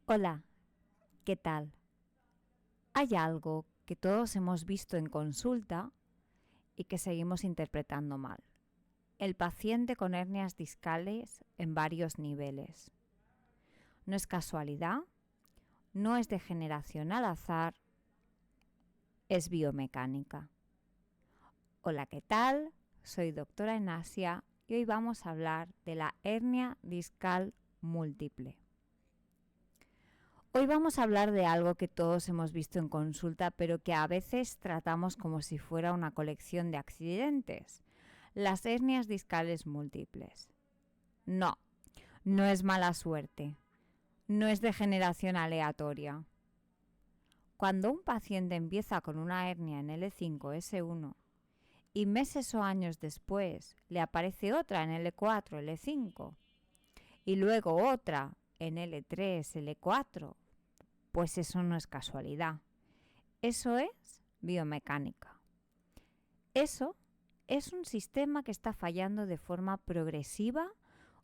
Hola, ¿qué tal? Hay algo que todos hemos visto en consulta y que seguimos interpretando mal. El paciente con hernias discales en varios niveles. No es casualidad, no es degeneración al azar, es biomecánica. Hola, ¿qué tal? Soy doctora Enasia y hoy vamos a hablar de la hernia discal múltiple. Hoy vamos a hablar de algo que todos hemos visto en consulta, pero que a veces tratamos como si fuera una colección de accidentes. Las hernias discales múltiples. No, no es mala suerte. No es degeneración aleatoria. Cuando un paciente empieza con una hernia en L5-S1 y meses o años después le aparece otra en L4-L5 y luego otra en L3-L4, pues eso no es casualidad. Eso es biomecánica. Eso es un sistema que está fallando de forma progresiva,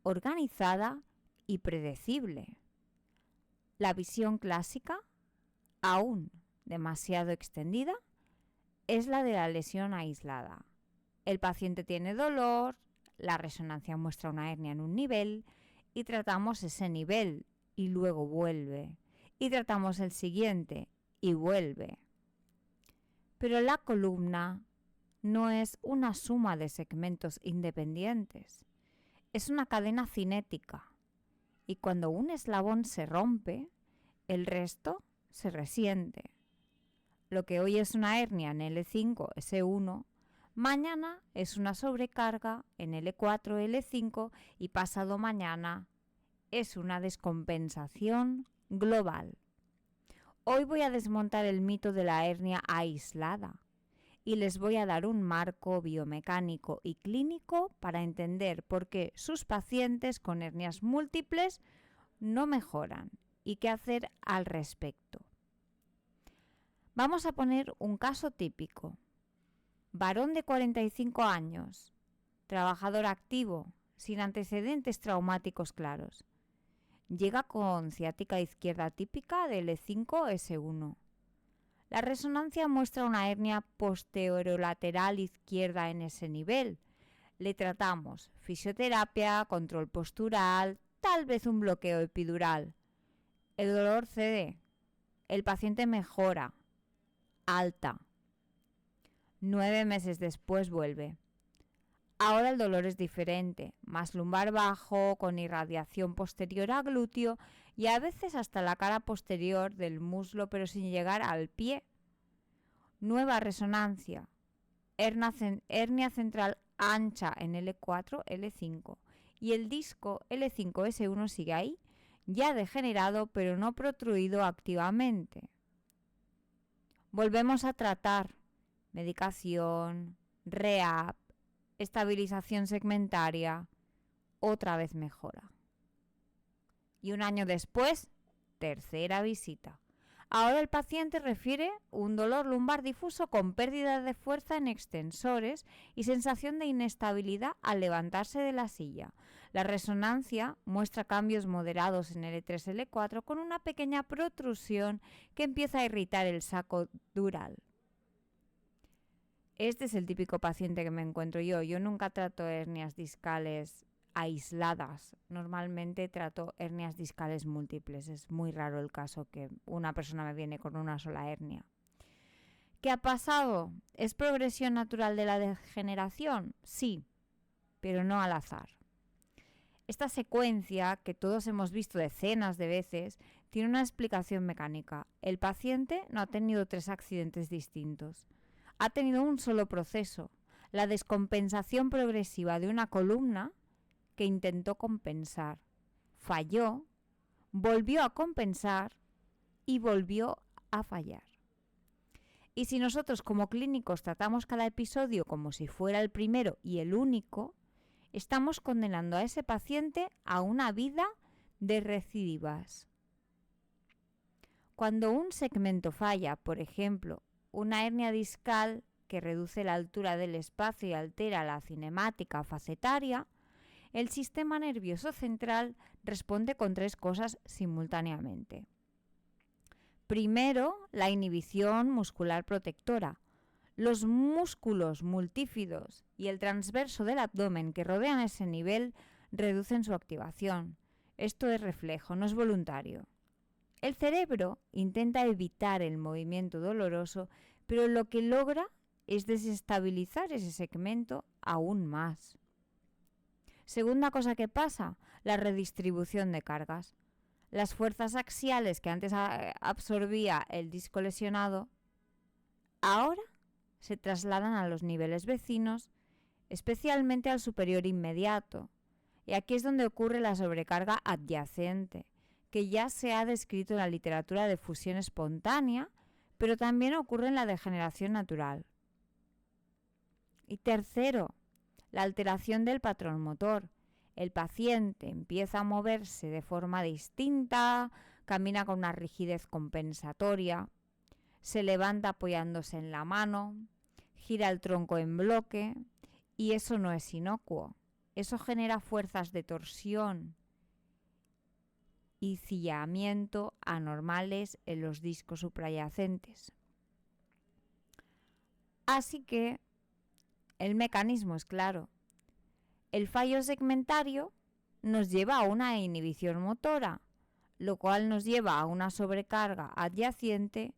organizada y predecible. La visión clásica, aún demasiado extendida, es la de la lesión aislada. El paciente tiene dolor, la resonancia muestra una hernia en un nivel y tratamos ese nivel y luego vuelve. Y tratamos el siguiente y vuelve. Pero la columna no es una suma de segmentos independientes, es una cadena cinética y cuando un eslabón se rompe, el resto se resiente. Lo que hoy es una hernia en L5-S1, mañana es una sobrecarga en L4-L5 y pasado mañana es una descompensación global. Hoy voy a desmontar el mito de la hernia aislada y les voy a dar un marco biomecánico y clínico para entender por qué sus pacientes con hernias múltiples no mejoran y qué hacer al respecto. Vamos a poner un caso típico. Varón de 45 años, trabajador activo, sin antecedentes traumáticos claros. Llega con ciática izquierda típica de L5-S1. La resonancia muestra una hernia posterolateral izquierda en ese nivel. Le tratamos fisioterapia, control postural, tal vez un bloqueo epidural. El dolor cede. El paciente mejora. Alta. 9 meses después vuelve. Ahora el dolor es diferente, más lumbar bajo, con irradiación posterior a glúteo y a veces hasta la cara posterior del muslo, pero sin llegar al pie. Nueva resonancia, hernia central ancha en L4, L5 y el disco L5-S1 sigue ahí, ya degenerado pero no protruido activamente. Volvemos a tratar, medicación, rehab, estabilización segmentaria, otra vez mejora. Y un año después, tercera visita. Ahora el paciente refiere un dolor lumbar difuso con pérdida de fuerza en extensores y sensación de inestabilidad al levantarse de la silla. La resonancia muestra cambios moderados en L3-L4 con una pequeña protrusión que empieza a irritar el saco dural. Este es el típico paciente que me encuentro yo. Yo nunca trato hernias discales aisladas. Normalmente trato hernias discales múltiples. Es muy raro el caso que una persona me viene con una sola hernia. ¿Qué ha pasado? ¿Es progresión natural de la degeneración? Sí, pero no al azar. Esta secuencia, que todos hemos visto decenas de veces, tiene una explicación mecánica. El paciente no ha tenido 3 accidentes distintos. Ha tenido un solo proceso, la descompensación progresiva de una columna que intentó compensar. Falló, volvió a compensar y volvió a fallar. Y si nosotros como clínicos tratamos cada episodio como si fuera el primero y el único, estamos condenando a ese paciente a una vida de recidivas. Cuando un segmento falla, por ejemplo, una hernia discal que reduce la altura del espacio y altera la cinemática facetaria, el sistema nervioso central responde con 3 cosas simultáneamente. Primero, la inhibición muscular protectora. Los músculos multífidos y el transverso del abdomen que rodean ese nivel reducen su activación. Esto es reflejo, no es voluntario. El cerebro intenta evitar el movimiento doloroso, pero lo que logra es desestabilizar ese segmento aún más. Segunda cosa que pasa, la redistribución de cargas. Las fuerzas axiales que antes absorbía el disco lesionado, ahora se trasladan a los niveles vecinos, especialmente al superior inmediato. Y aquí es donde ocurre la sobrecarga adyacente, que ya se ha descrito en la literatura de fusión espontánea, pero también ocurre en la degeneración natural. Y tercero, la alteración del patrón motor. El paciente empieza a moverse de forma distinta, camina con una rigidez compensatoria, se levanta apoyándose en la mano, gira el tronco en bloque, y eso no es inocuo. Eso genera fuerzas de torsión y cillamiento anormales en los discos suprayacentes. Así que el mecanismo es claro. El fallo segmentario nos lleva a una inhibición motora, lo cual nos lleva a una sobrecarga adyacente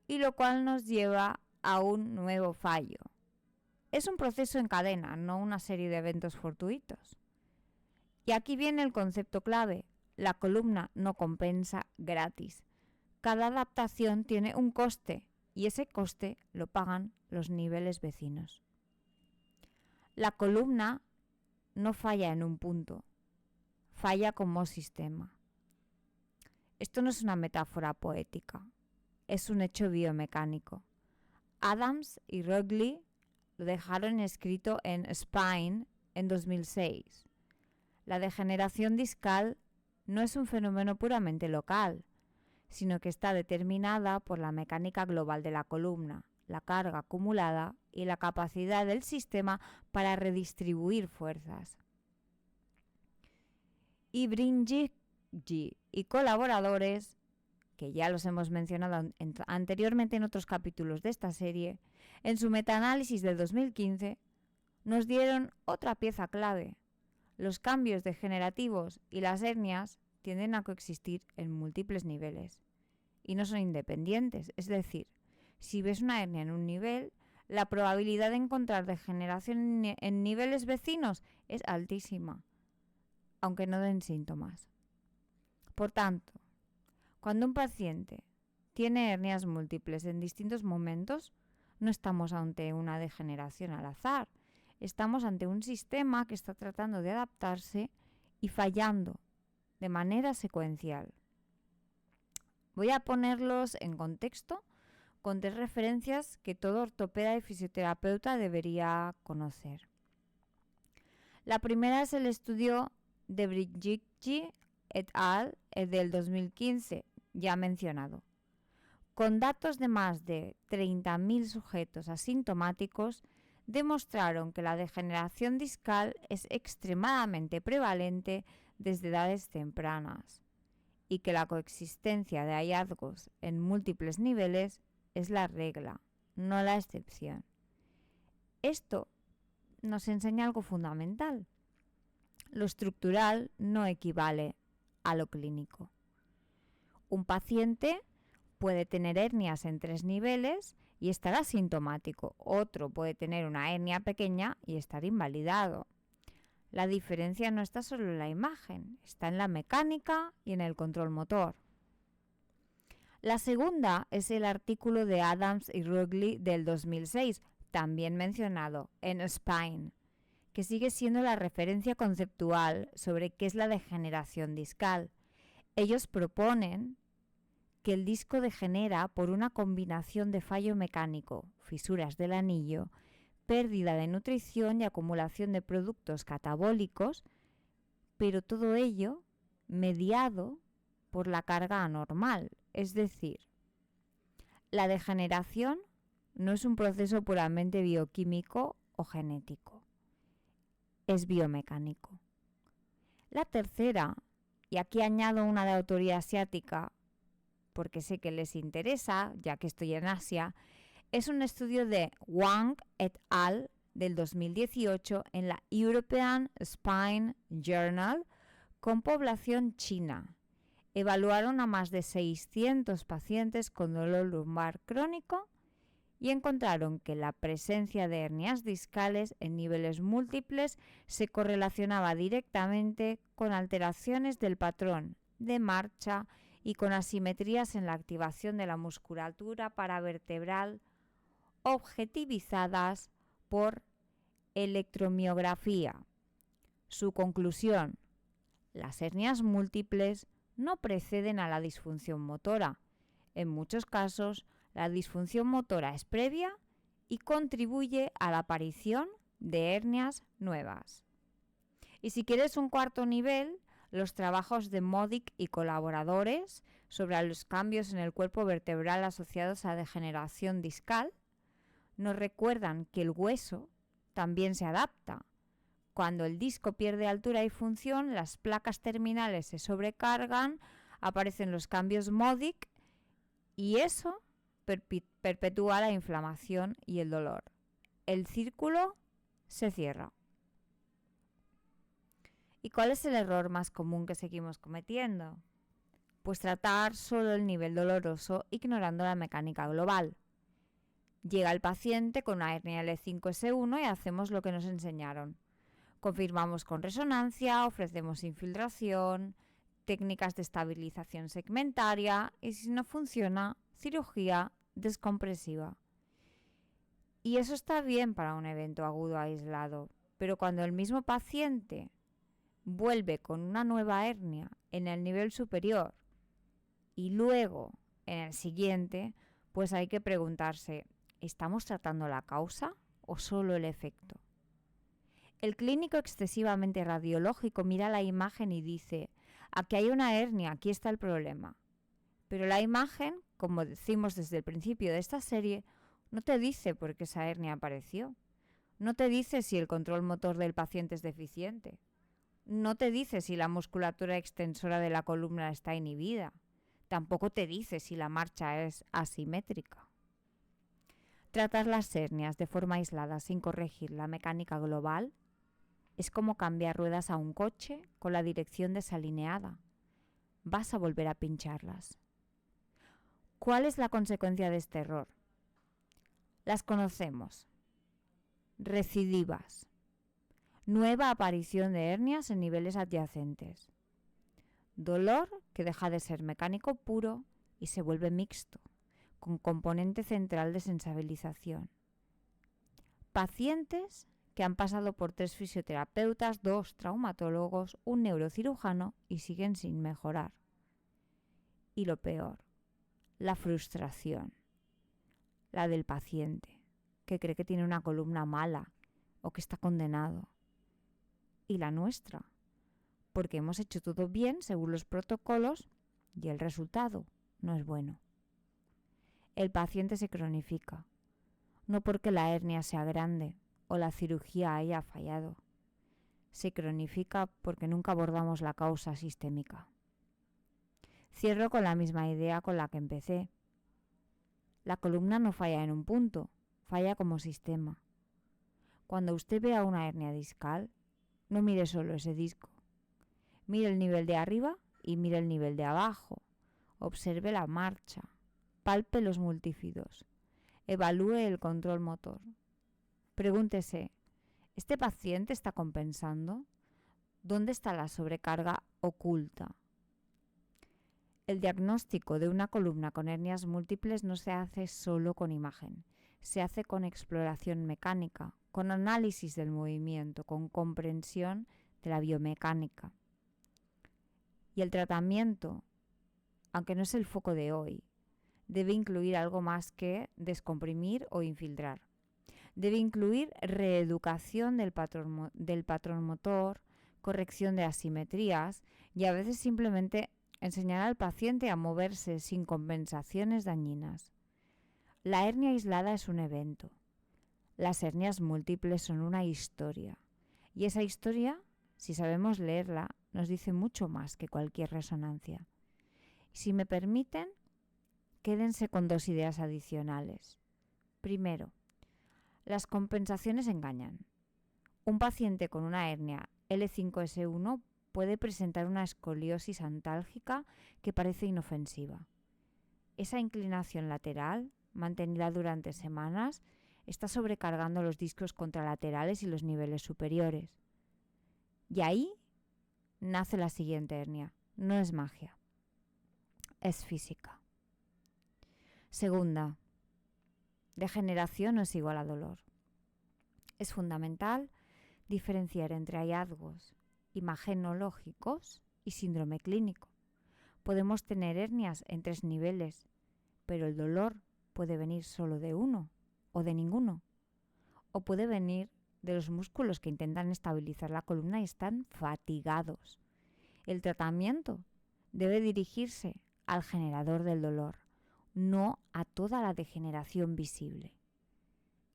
y lo cual nos lleva a un nuevo fallo. Es un proceso en cadena, no una serie de eventos fortuitos. Y aquí viene el concepto clave. La columna no compensa gratis. Cada adaptación tiene un coste y ese coste lo pagan los niveles vecinos. La columna no falla en un punto, falla como sistema. Esto no es una metáfora poética, es un hecho biomecánico. Adams y Ruggley lo dejaron escrito en Spine en 2006. La degeneración discal no es un fenómeno puramente local, sino que está determinada por la mecánica global de la columna, la carga acumulada y la capacidad del sistema para redistribuir fuerzas. Y Brinjighi y colaboradores, que ya los hemos mencionado anteriormente en otros capítulos de esta serie, en su metaanálisis del 2015 nos dieron otra pieza clave. Los cambios degenerativos y las hernias tienden a coexistir en múltiples niveles y no son independientes. Es decir, si ves una hernia en un nivel, la probabilidad de encontrar degeneración en niveles vecinos es altísima, aunque no den síntomas. Por tanto, cuando un paciente tiene hernias múltiples en distintos momentos, no estamos ante una degeneración al azar. Estamos ante un sistema que está tratando de adaptarse y fallando de manera secuencial. Voy a ponerlos en contexto con 3 referencias que todo ortopeda y fisioterapeuta debería conocer. La primera es el estudio de Brinjighi et al. Del 2015, ya mencionado. Con datos de más de 30.000 sujetos asintomáticos, demostraron que la degeneración discal es extremadamente prevalente desde edades tempranas y que la coexistencia de hallazgos en múltiples niveles es la regla, no la excepción. Esto nos enseña algo fundamental. Lo estructural no equivale a lo clínico. Un paciente puede tener hernias en 3 niveles y estar asintomático. Otro puede tener una hernia pequeña y estar invalidado. La diferencia no está solo en la imagen, está en la mecánica y en el control motor. La segunda es el artículo de Adams y Ruggley del 2006, también mencionado en Spine, que sigue siendo la referencia conceptual sobre qué es la degeneración discal. Ellos proponen que el disco degenera por una combinación de fallo mecánico, fisuras del anillo, pérdida de nutrición y acumulación de productos catabólicos, pero todo ello mediado por la carga anormal. Es decir, la degeneración no es un proceso puramente bioquímico o genético. es biomecánico. La tercera, y aquí añado una de autoría asiática, porque sé que les interesa, ya que estoy en Asia, es un estudio de Wang et al. Del 2018 en la European Spine Journal con población china. Evaluaron a más de 600 pacientes con dolor lumbar crónico y encontraron que la presencia de hernias discales en niveles múltiples se correlacionaba directamente con alteraciones del patrón de marcha y con asimetrías en la activación de la musculatura paravertebral objetivizadas por electromiografía. Su conclusión: las hernias múltiples no preceden a la disfunción motora. En muchos casos, la disfunción motora es previa y contribuye a la aparición de hernias nuevas. Y si quieres un cuarto nivel, los trabajos de Modic y colaboradores sobre los cambios en el cuerpo vertebral asociados a degeneración discal nos recuerdan que el hueso también se adapta. Cuando el disco pierde altura y función, las placas terminales se sobrecargan, aparecen los cambios Modic y eso perpetúa la inflamación y el dolor. El círculo se cierra. ¿Y cuál es el error más común que seguimos cometiendo? Pues tratar solo el nivel doloroso ignorando la mecánica global. Llega el paciente con una hernia L5-S1 y hacemos lo que nos enseñaron. Confirmamos con resonancia, ofrecemos infiltración, técnicas de estabilización segmentaria y si no funciona, cirugía descompresiva. Y eso está bien para un evento agudo aislado, pero cuando el mismo paciente vuelve con una nueva hernia en el nivel superior y luego en el siguiente, pues hay que preguntarse, ¿estamos tratando la causa o solo el efecto? El clínico excesivamente radiológico mira la imagen y dice, aquí hay una hernia, aquí está el problema. Pero la imagen, como decimos desde el principio de esta serie, no te dice por qué esa hernia apareció. No te dice si el control motor del paciente es deficiente. No te dice si la musculatura extensora de la columna está inhibida. Tampoco te dice si la marcha es asimétrica. Tratar las hernias de forma aislada sin corregir la mecánica global es como cambiar ruedas a un coche con la dirección desalineada. Vas a volver a pincharlas. ¿Cuál es la consecuencia de este error? Las conocemos. Recidivas. Nueva aparición de hernias en niveles adyacentes. Dolor que deja de ser mecánico puro y se vuelve mixto, con componente central de sensibilización. Pacientes que han pasado por 3 fisioterapeutas, 2 traumatólogos, un neurocirujano y siguen sin mejorar. Y lo peor, la frustración, la del paciente, que cree que tiene una columna mala o que está condenado. Y la nuestra, porque hemos hecho todo bien según los protocolos y el resultado no es bueno. El paciente se cronifica, no porque la hernia sea grande o la cirugía haya fallado. Se cronifica porque nunca abordamos la causa sistémica. Cierro con la misma idea con la que empecé. La columna no falla en un punto, falla como sistema. Cuando usted vea una hernia discal, no mire solo ese disco. Mire el nivel de arriba y mire el nivel de abajo. Observe la marcha. Palpe los multífidos. Evalúe el control motor. Pregúntese, ¿este paciente está compensando? ¿Dónde está la sobrecarga oculta? El diagnóstico de una columna con hernias múltiples no se hace solo con imagen. Se hace con exploración mecánica, con análisis del movimiento, con comprensión de la biomecánica. Y el tratamiento, aunque no es el foco de hoy, debe incluir algo más que descomprimir o infiltrar. Debe incluir reeducación del patrón motor, corrección de asimetrías y a veces simplemente enseñar al paciente a moverse sin compensaciones dañinas. La hernia aislada es un evento. Las hernias múltiples son una historia Y esa historia, si sabemos leerla, nos dice mucho más que cualquier resonancia. Si me permiten, quédense con 2 ideas adicionales. Primero, las compensaciones engañan. Un paciente con una hernia L5-S1 puede presentar una escoliosis antálgica que parece inofensiva. Esa inclinación lateral, mantenida durante semanas, está sobrecargando los discos contralaterales y los niveles superiores. Y ahí nace la siguiente hernia. No es magia, es física. Segunda, degeneración no es igual a dolor. Es fundamental diferenciar entre hallazgos imagenológicos y síndrome clínico. Podemos tener hernias en 3 niveles, pero el dolor puede venir solo de uno o de ninguno. O puede venir de los músculos que intentan estabilizar la columna y están fatigados. El tratamiento debe dirigirse al generador del dolor, no a toda la degeneración visible.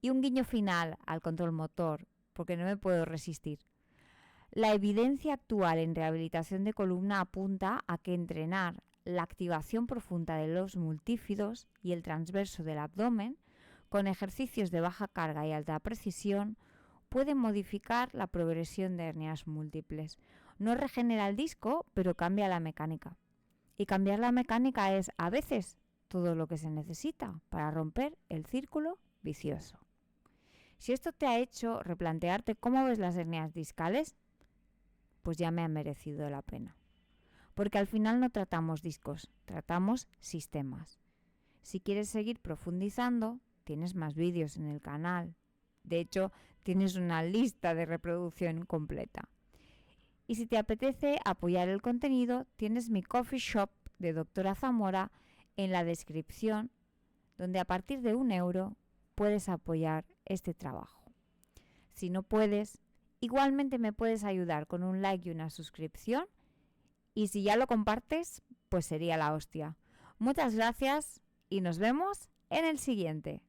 Y un guiño final al control motor, porque no me puedo resistir. La evidencia actual en rehabilitación de columna apunta a que entrenar la activación profunda de los multífidos y el transverso del abdomen con ejercicios de baja carga y alta precisión puede modificar la progresión de hernias múltiples. No regenera el disco, pero cambia la mecánica. Y cambiar la mecánica es, a veces, todo lo que se necesita para romper el círculo vicioso. Si esto te ha hecho replantearte cómo ves las hernias discales, pues ya me ha merecido la pena. Porque al final no tratamos discos, tratamos sistemas. Si quieres seguir profundizando, tienes más vídeos en el canal. De hecho, tienes una lista de reproducción completa. Y si te apetece apoyar el contenido, tienes mi coffee shop de Doctora Zamora en la descripción, donde a partir de 1 euro puedes apoyar este trabajo. Si no puedes, igualmente me puedes ayudar con un like y una suscripción. Y si ya lo compartes, pues sería la hostia. Muchas gracias y nos vemos en el siguiente.